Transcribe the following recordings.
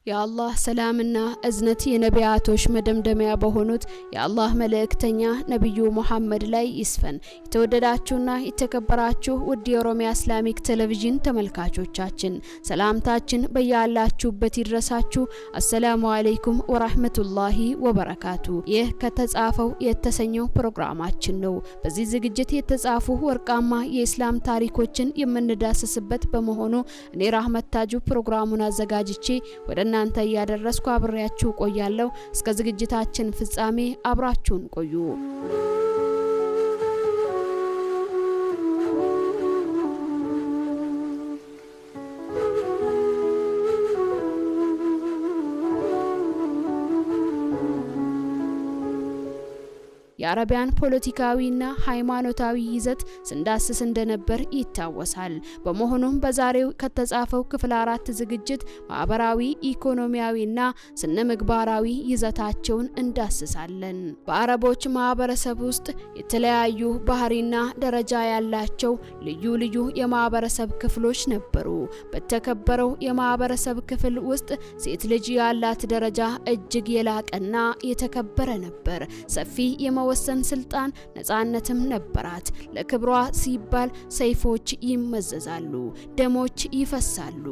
የአላህ ሰላምና እዝነት የነቢያቶች መደምደሚያ በሆኑት የአላህ መልእክተኛ ነብዩ መሐመድ ላይ ይስፈን። የተወደዳችሁና የተከበራችሁ ውድ የኦሮሚያ እስላሚክ ቴሌቪዥን ተመልካቾቻችን ሰላምታችን በያላችሁበት ይድረሳችሁ። አሰላሙ አለይኩም ወራህመቱላሂ ወበረካቱ። ይህ ከተጻፈው የተሰኘው ፕሮግራማችን ነው። በዚህ ዝግጅት የተጻፉ ወርቃማ የእስላም ታሪኮችን የምንዳስስበት በመሆኑ እኔ ራህመት ታጁ ፕሮግራሙን አዘጋጅቼ ወደ እናንተ ያደረስኩ አብሬያችሁ ቆያለሁ። እስከ ዝግጅታችን ፍጻሜ አብራችሁን ቆዩ። የአረቢያን ፖለቲካዊና ሃይማኖታዊ ይዘት ስንዳስስ እንደነበር ይታወሳል። በመሆኑም በዛሬው ከተጻፈው ክፍል 4 ዝግጅት ማህበራዊ፣ ኢኮኖሚያዊና ስነምግባራዊ ይዘታቸውን እንዳስሳለን። በአረቦች ማህበረሰብ ውስጥ የተለያዩ ባህሪና ደረጃ ያላቸው ልዩ ልዩ የማህበረሰብ ክፍሎች ነበሩ። በተከበረው የማህበረሰብ ክፍል ውስጥ ሴት ልጅ ያላት ደረጃ እጅግ የላቀና የተከበረ ነበር። ሰፊ ወሰን ስልጣን ነፃነትም ነበራት። ለክብሯ ሲባል ሰይፎች ይመዘዛሉ፣ ደሞች ይፈሳሉ።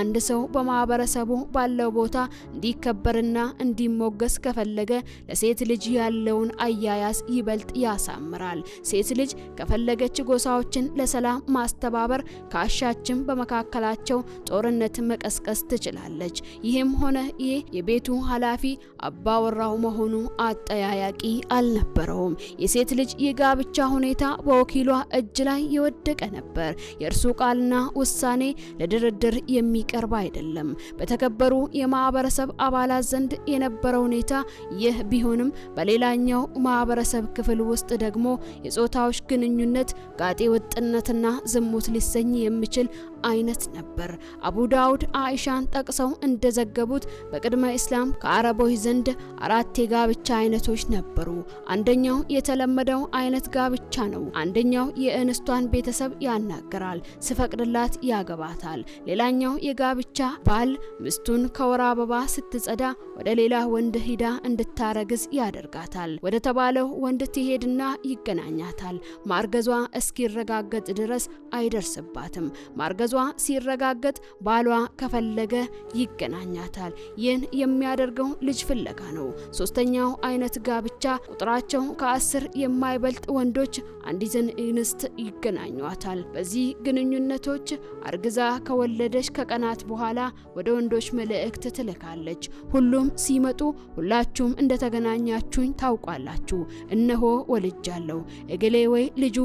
አንድ ሰው በማህበረሰቡ ባለው ቦታ እንዲከበርና እንዲሞገስ ከፈለገ ለሴት ልጅ ያለውን አያያዝ ይበልጥ ያሳምራል። ሴት ልጅ ከፈለገች ጎሳዎችን ለሰላም ማስተባበር፣ ካሻችም በመካከላቸው ጦርነት መቀስቀስ ትችላለች። ይህም ሆነ ይህ የቤቱ ኃላፊ አባወራው መሆኑ አጠያያቂ አልነበረም። የሴት ልጅ የጋብቻ ሁኔታ በወኪሏ እጅ ላይ የወደቀ ነበር። የእርሱ ቃልና ውሳኔ ለድርድር የሚቀርብ አይደለም። በተከበሩ የማህበረሰብ አባላት ዘንድ የነበረው ሁኔታ ይህ ቢሆንም በሌላኛው ማህበረሰብ ክፍል ውስጥ ደግሞ የጾታዎች ግንኙነት ጋጤ ወጥነትና ዝሙት ሊሰኝ የሚችል አይነት ነበር። አቡ ዳውድ አይሻን ጠቅሰው እንደዘገቡት በቅድመ እስላም ከአረቦች ዘንድ 4 የጋብቻ አይነቶች ነበሩ። አንደኛው የተለመደው አይነት ጋብቻ ነው። አንደኛው የእንስቷን ቤተሰብ ያናገራል፣ ስፈቅድላት ያገባታል። ሌላኛው የጋብቻ ባል ሚስቱን ከወር አበባ ስትጸዳ ወደ ሌላ ወንድ ሂዳ እንድታረግዝ ያደርጋታል። ወደ ተባለው ወንድ ትሄድና ይገናኛታል። ማርገዟ እስኪረጋገጥ ድረስ አይደርስባትም። ማርገዟ ሲረጋገጥ ባሏ ከፈለገ ይገናኛታል። ይህን የሚያደርገው ልጅ ፍለጋ ነው። ሶስተኛው አይነት ጋብቻ ቁጥራቸው ከ10 የማይበልጥ ወንዶች አንዲትን እንስት ይገናኟታል። በዚህ ግንኙነቶች አርግዛ ከወለደች ከቀናት በኋላ ወደ ወንዶች መልእክት ትልካለች። ሁሉም ሲመጡ ሁላችሁም እንደተገናኛችሁኝ ታውቃላችሁ፣ እነሆ ወልጃለሁ፣ እገሌ ወይ ልጁ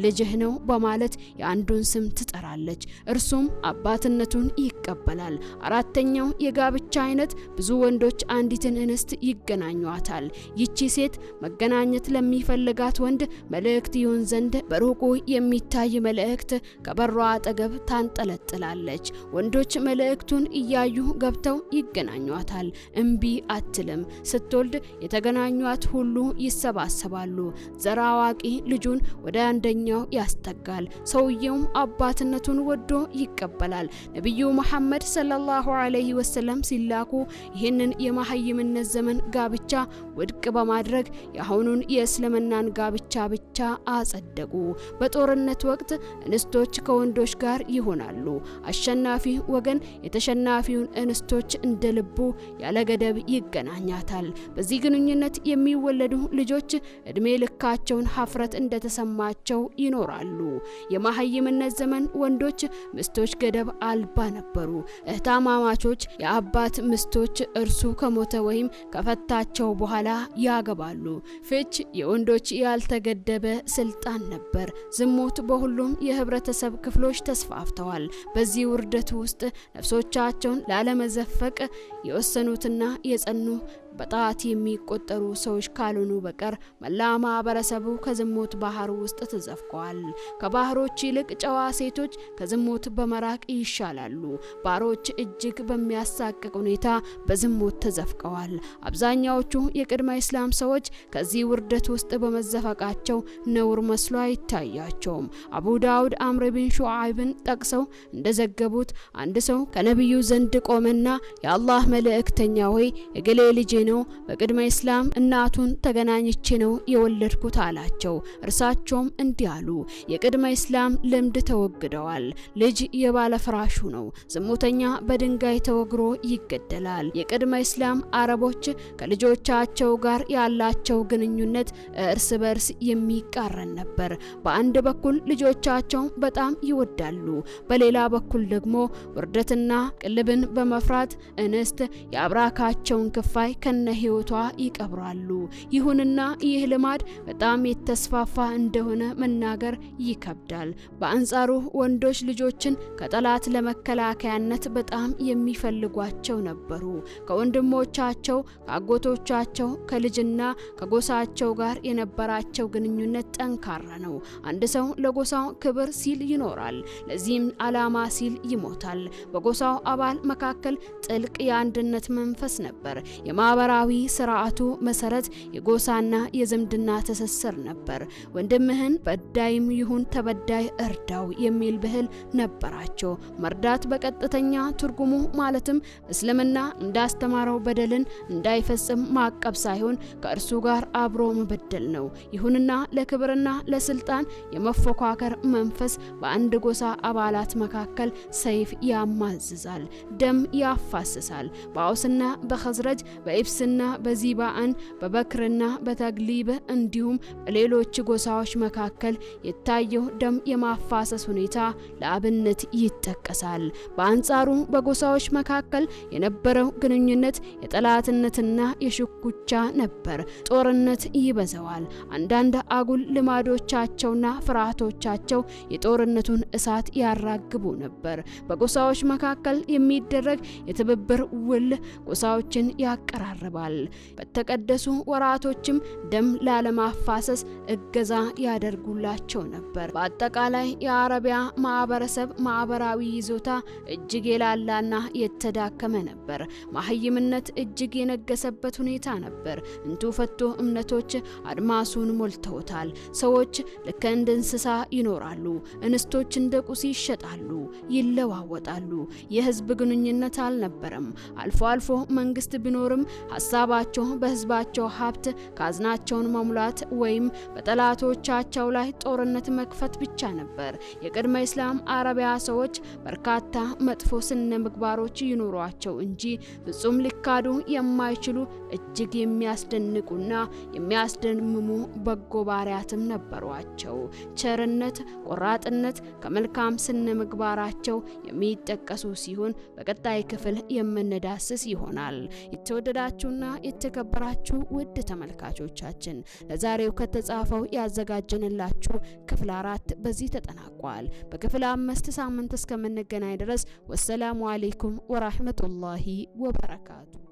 ልጅህ ነው በማለት የአንዱን ስም ትጠራለች። እርሱም አባትነቱን ይቀበላል። አራተኛው የጋብቻ አይነት ብዙ ወንዶች አንዲትን እንስት ይገናኟታል። ይቺ ሴት መገናኘት ለሚፈልጋት ወንድ መልእክት ይሁን ዘንድ በሩቁ የሚታይ መልእክት ከበሯ አጠገብ ታንጠለጥላለች። ወንዶች መልእክቱን እያዩ ገብተው ይገናኟታል። እምቢ አትልም። ስትወልድ የተገናኟት ሁሉ ይሰባሰባሉ። ዘር አዋቂ ልጁን ወደ አንደኛው ያስጠጋል። ሰውየውም አባትነቱን ወዶ ይቀበላል። ነብዩ መሐመድ ሰለላሁ ዐለይሂ ወሰለም ሲላኩ ይህንን የመሐይምነት ዘመን ጋብቻ ውድቅ በማድረግ የአሁኑን የእስልምናን ጋብቻ ብቻ አጸደቁ። በጦርነት ወቅት እንስቶች ከወንዶች ጋር ይሆናሉ። አሸናፊ ወገን የተሸናፊውን እንስቶች እንደልቡ ያለ ገደብ ይገናኛታል። በዚህ ግንኙነት የሚወለዱ ልጆች እድሜ ልካቸውን ሀፍረት እንደተሰማቸው ይኖራሉ። የመሐይምነት ዘመን ወንዶች ምስቶች ገደብ አልባ ነበሩ። እህታማማቾች የአባት ምስቶች እርሱ ከሞተ ወይም ከፈታቸው በኋላ ያገባሉ። ፍች የወንዶች ያልተገደበ ስልጣን ነበር። ዝሙት በሁሉም የህብረተሰብ ክፍሎች ተስፋፍተዋል። በዚህ ውርደት ውስጥ ነፍሶቻቸውን ላለመዘፈቅ የወሰኑትና የጸኑ በጣት የሚቆጠሩ ሰዎች ካልሆኑ በቀር መላ ማህበረሰቡ ከዝሙት ባህር ውስጥ ተዘፍቀዋል። ከባህሮች ይልቅ ጨዋ ሴቶች ከዝሙት በመራቅ ይሻላሉ። ባሮች እጅግ በሚያሳቅቅ ሁኔታ በዝሙት ተዘፍቀዋል። አብዛኛዎቹ የቅድመ እስላም ሰዎች ከዚህ ውርደት ውስጥ በመዘፈቃቸው ነውር መስሎ አይታያቸውም። አቡ ዳውድ አምር ቢን ሹዓይብን ጠቅሰው እንደዘገቡት አንድ ሰው ከነብዩ ዘንድ ቆመና የአላህ መልእክተኛ ሆይ የገሌ ልጄ ነው፣ በቅድመ እስላም እናቱን ተገናኝቼ ነው የወለድኩት አላቸው። እርሳቸውም እንዲህ አሉ፣ የቅድመ እስላም ልምድ ተወግደዋል። ልጅ የባለ ፍራሹ ነው። ዝሙተኛ በድንጋይ ተወግሮ ይገደላል። የቅድመ እስላም አረቦች ከልጆቻቸው ጋር ያላቸው ግንኙነት እርስ በርስ የሚቃረን ነበር። በአንድ በኩል ልጆቻቸው በጣም ይወዳሉ፣ በሌላ በኩል ደግሞ ውርደትና ቅልብን በመፍራት እንስት የአብራካቸውን ክፋይ ከነ ህይወቷ ይቀብራሉ። ይሁንና ይህ ልማድ በጣም የተስፋፋ እንደሆነ መናገር ይከብዳል። በአንጻሩ ወንዶች ልጆችን ከጠላት ለመከላከያነት በጣም የሚፈልጓቸው ነበሩ። ከወንድሞቻቸው፣ ከአጎቶቻቸው፣ ከልጅና ከጎሳቸው ጋር የነበራቸው ግንኙነት ጠንካራ ነው። አንድ ሰው ለጎሳው ክብር ሲል ይኖራል፣ ለዚህም ዓላማ ሲል ይሞታል። በጎሳው አባል መካከል ጥልቅ የአንድነት መንፈስ ነበር። የማህበራዊ ስርዓቱ መሰረት የጎሳና የዝምድና ትስስር ነበር። ወንድምህን በዳይም ይሁን ተበዳይ እርዳው የሚል ብሂል ነበራቸው። መርዳት በቀጥተኛ ትርጉሙ ማለትም እስልምና እንዳስተማረው በደልን እንዳይፈጽም ማቀብ ሳይሆን ከእርሱ ጋር አብሮ መበደል ነው። ይሁንና ለክብርና ለስልጣን የመፎካከር መንፈስ በአንድ ጎሳ አባላት መካከል ሰይፍ ያማዝዛል፣ ደም ያፋስሳል። በአውስና በኸዝረጅ፣ በኢብስና በዚባአን፣ በበክርና በተግሊብ እንዲሁም በሌሎች ጎሳዎች መካከል የታየው ደም የማፋሰስ ሁኔታ ለአብነት ይጠቀሳል። በአንጻሩ በጎሳዎች መካከል የነበረው ግንኙነት የጠላትነትና የሽኩቻ ነበር። ጦርነት ይበዛዋል። አንዳንድ አጉል ልማዶቻቸውና ፍርሃቶቻቸው የጦርነቱን እሳት ያራግቡ ነበር። በጎሳዎች መካከል የሚደረግ የትብብር ውል ጎሳዎችን ያቀራርባል። በተቀደሱ ወራቶችም ደም ላለማፋሰስ እገዛ ያደርጉላቸው ነበር። በአጠቃላይ የአረቢያ ማህበረሰብ ማህበራዊ ይዞታ እጅግ የላላና የተዳከመ ነበር። ማህይምነት እጅግ የነገሰበት ሁኔታ ነበር። እንቱ ፈቶ እምነቶች አድማሱን ሞልተውታል። ሰዎች ልክ እንደ እንስሳ ይኖራሉ። እንስቶች እንደ ቁስ ይሸጣሉ፣ ይለዋወጣሉ። የህዝብ ግንኙነት አልነበረም። አልፎ አልፎ መንግስት ቢኖርም ሀሳባቸው በህዝባቸው ሀብት ካዝናቸውን መሙላት ወይም በጠላቶቻቸው ላይ ጦርነት መክፈት ብቻ ነበር። የቅድመ እስላም አረቢያ ሰዎች በርካታ መጥፎ ስነ ምግባሮች ይኖሯቸው እንጂ ፍጹም ሊካዱ የማይችሉ እጅግ የሚያስደንቁና የሚያስደምሙ በጎ ባህሪያትም ነበሯቸው። ቸርነት፣ ቆራጥነት ከመልካም ስነ ምግባራቸው የሚጠቀሱ ሲሆን በቀጣይ ክፍል የምንዳስስ ይሆናል። የተወደዳችሁና የተከበራችሁ ውድ ተመልካቾቻችን ለዛሬው ከተጻፈው ያዘጋጀንላችሁ ክፍል 4 በዚህ ተጠናቋል። በክፍል 5 ሳምንት እስከምንገናኝ ድረስ ወሰላሙ አለይኩም ወራህመቱላሂ ወበረካቱ።